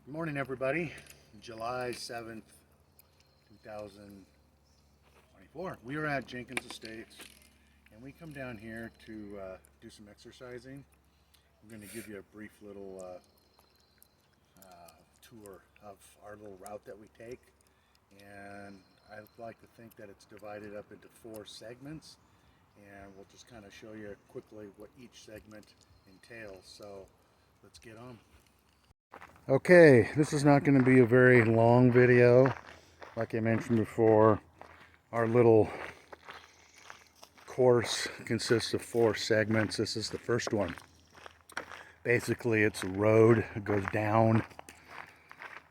Good morning, everybody. July 7th, 2024. We are at Jenkins Estates, and we come down here to do some exercising. I'm going to give you a brief little tour of our little route that we take, and I like to think that it's divided up into 4 segments, and we'll just kind of show you quickly what each segment entails. So let's get on. Okay, this is not going to be a very long video. Like I mentioned before, our little course consists of 4 segments. This is the first one. Basically, it's a road. It goes down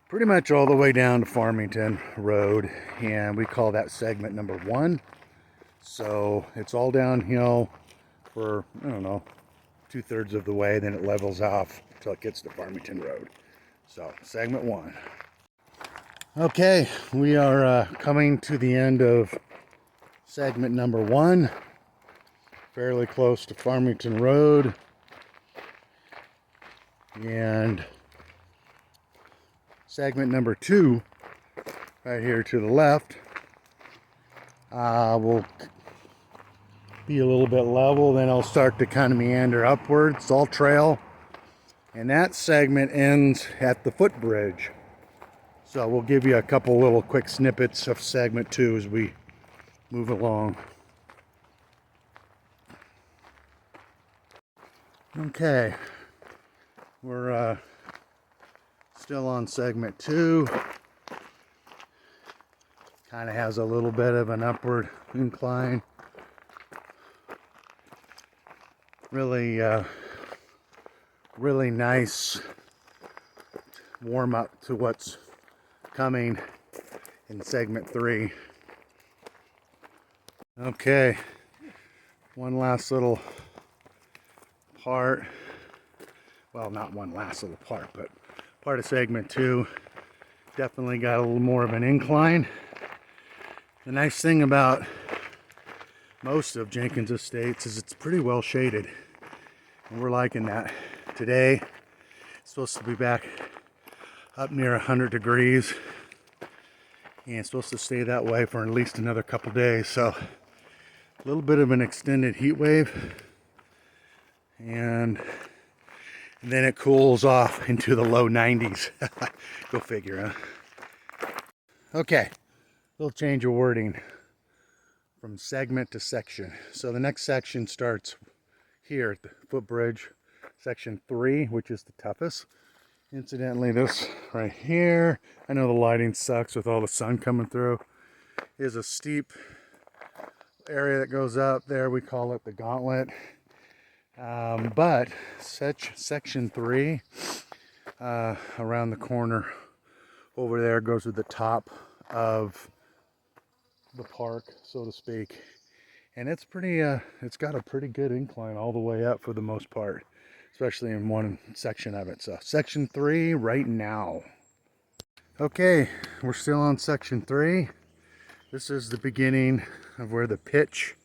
pretty much all the way down to Farmington Road, and we call that segment number 1. So it's all downhill for, I don't know, 2/3 of the way, then it levels off until it gets to Farmington Road. So, segment 1. Okay, we are coming to the end of segment number 1. Fairly close to Farmington Road. And segment number 2, right here to the left, will be a little bit level. Then I'll start to kind of meander upwards. It's all trail. And that segment ends at the footbridge. So we'll give you a couple little quick snippets of segment 2 as we move along. Okay, we're still on segment 2. Kind of has a little bit of an upward incline. Really nice warm up to what's coming in segment 3. Okay, one last little part. Well, not one last little part, but part of segment 2. Definitely got a little more of an incline. The nice thing about most of Jenkins Estates is it's pretty well shaded, and we're liking that. Today it's supposed to be back up near 100 degrees, and it's supposed to stay that way for at least another couple days. So a little bit of an extended heat wave, and then it cools off into the low 90s. Go figure, huh? Okay, little change of wording from segment to section. So the next section starts here at the footbridge, section 3, which is the toughest. Incidentally, this right here, I know the lighting sucks with all the sun coming through, is a steep area that goes up there. We call it the gauntlet. But section 3, around the corner over there, goes to the top of the park, so to speak. And it's pretty, it's got a pretty good incline all the way up for the most part, especially in one section of it. So section 3 right now. Okay, we're still on section 3. This is the beginning of where the pitch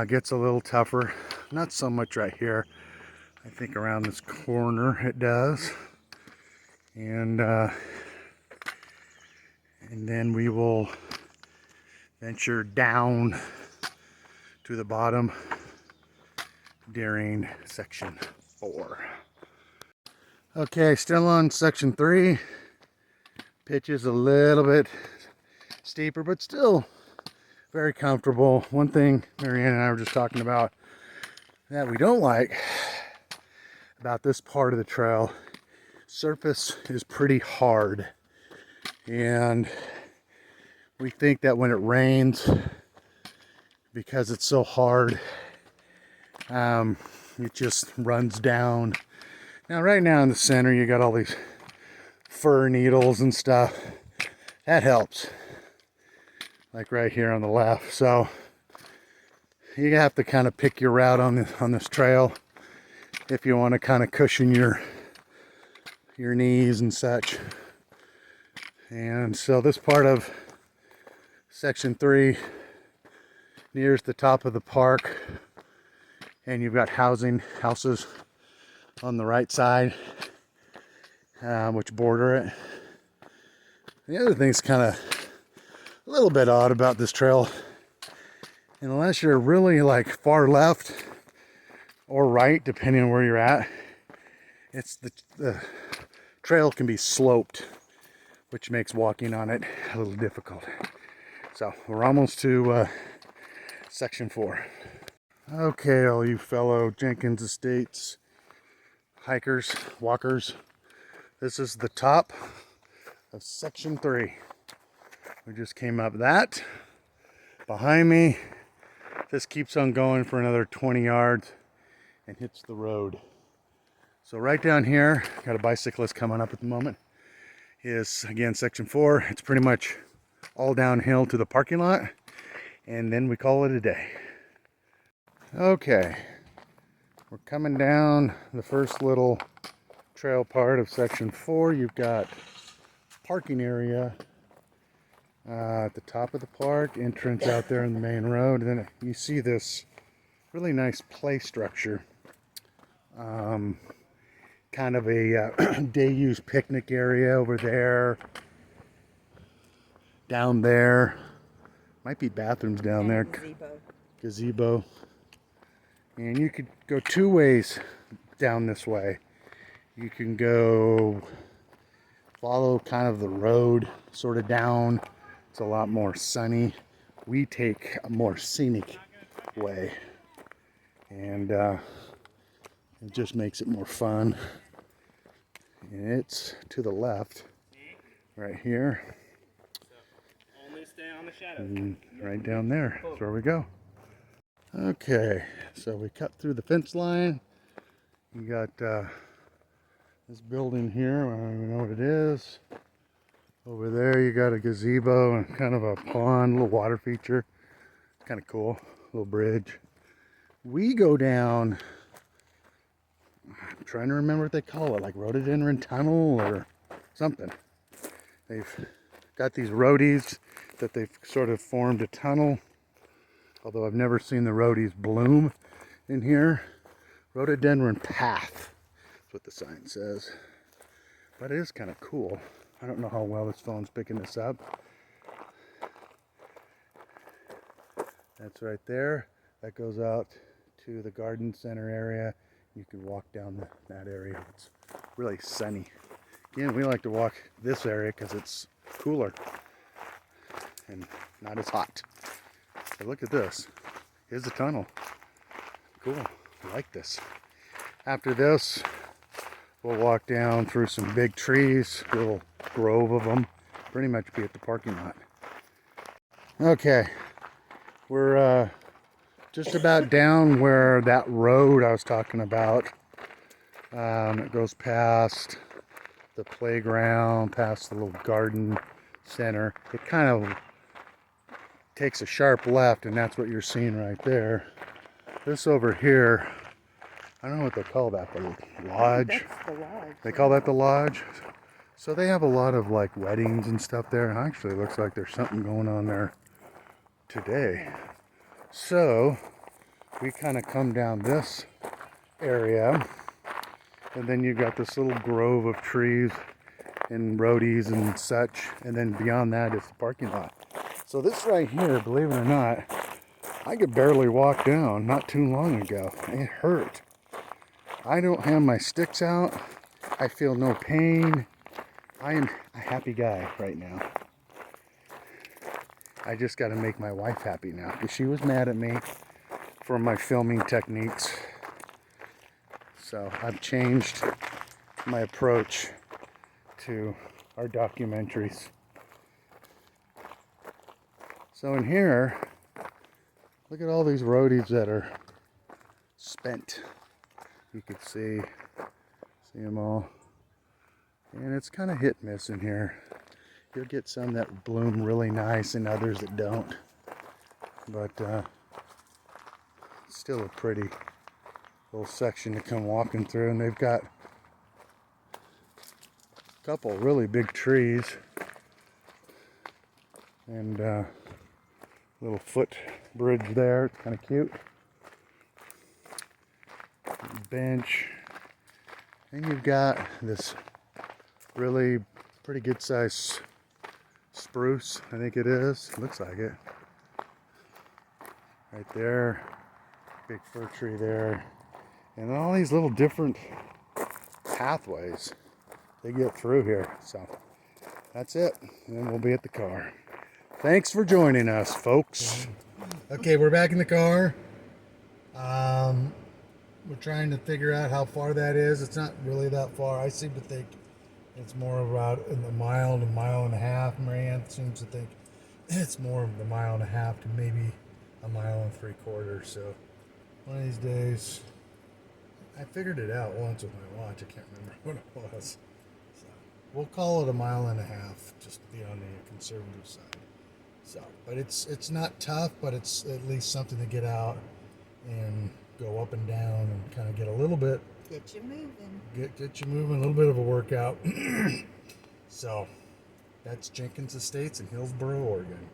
gets a little tougher. Not so much right here. I think around this corner it does. And then we will venture down to the bottom during section 4. Okay, still on section 3. Pitch is a little bit steeper, but still very comfortable. One thing Marianne and I were just talking about that we don't like about this part of the trail, surface is pretty hard, and we think that when it rains, because it's so hard, it just runs down. Now right now in the center you got all these fir needles and stuff. That helps, like right here on the left. So you have to kind of pick your route on this trail if you want to kind of cushion your knees and such. And so this part of section 3 nears the top of the park, and you've got houses on the right side. which border it. The other thing's kind of a little bit odd about this trail, unless you're really like far left or right, depending on where you're at, it's the trail can be sloped, which makes walking on it a little difficult. So we're almost to section 4. Okay, all you fellow Jenkins Estates hikers, walkers, this is the top of section 3. We just came up that. Behind me, this keeps on going for another 20 yards and hits the road. So right down here, got a bicyclist coming up at the moment, is again section 4. It's pretty much all downhill to the parking lot, and then we call it a day. Okay, we're coming down the first little trail part of section 4. You've got parking area at the top of the park, entrance out there in the main road, and then you see this really nice play structure, kind of a day use picnic area over there. Down there might be bathrooms down there. Gazebo. And you could go 2 ways down this way. You can go follow kind of the road sort of down. It's a lot more sunny. We take a more scenic way, and it just makes it more fun. And it's to the left right here. Only stay on the shadow. And right down there, that's where we go. Okay, so we cut through the fence line. You got this building here, I don't even know what it is. Over there you got a gazebo and kind of a pond, little water feature. It's kind of cool, little bridge. We go down, I'm trying to remember what they call it, like rhododendron tunnel or something. They've got these roadies that they've sort of formed a tunnel, although I've never seen the roadies bloom in here. Rhododendron path, that's what the sign says. But it is kind of cool. I don't know how well this phone's picking this up. That's right there. That goes out to the garden center area. You can walk down that area. It's really sunny. Again, we like to walk this area because it's cooler and not as hot. So look at this. Here's the tunnel. Cool. I like this. After this, we'll walk down through some big trees, a little grove of them, pretty much be at the parking lot. Okay, we're just about down where that road I was talking about. It goes past the playground, past the little garden center. It kind of takes a sharp left, and that's what you're seeing right there. This over here, I don't know what they call that, the lodge. That's the lodge. They call that the lodge. So they have a lot of like weddings and stuff there, and actually it looks like there's something going on there today. So we kind of come down this area, and then you've got this little grove of trees and roadies and such, and then beyond that is the parking lot. So this right here, believe it or not, I could barely walk down not too long ago. It hurt. I don't have my sticks out. I feel no pain. I am a happy guy right now. I just got to make my wife happy now, because she was mad at me for my filming techniques. So I've changed my approach to our documentaries. So in here, look at all these roadies that are spent. You could see them all. And it's kind of hit and miss in here. You'll get some that bloom really nice and others that don't. But still a pretty little section to come walking through. And they've got a couple really big trees. And little foot bridge there. It's kind of cute. Bench. And you've got this really pretty good size spruce, I think it is. Looks like it. Right there. Big fir tree there. And all these little different pathways they get through here. So that's it. And then we'll be at the car. Thanks for joining us, folks. Okay, we're back in the car. We're trying to figure out how far that is. It's not really that far. I seem to think it's more about in the mile to mile and a half. Marianne seems to think it's more of the mile and a half to maybe a mile and 3/4. So one of these days, I figured it out once with my watch. I can't remember what it was. So we'll call it a mile and a half, just to be on the conservative side. So, but it's not tough, but it's at least something to get out and go up and down and kind of get a little bit. Get you moving. Get you moving, a little bit of a workout. So that's Jenkins Estates in Hillsboro, Oregon.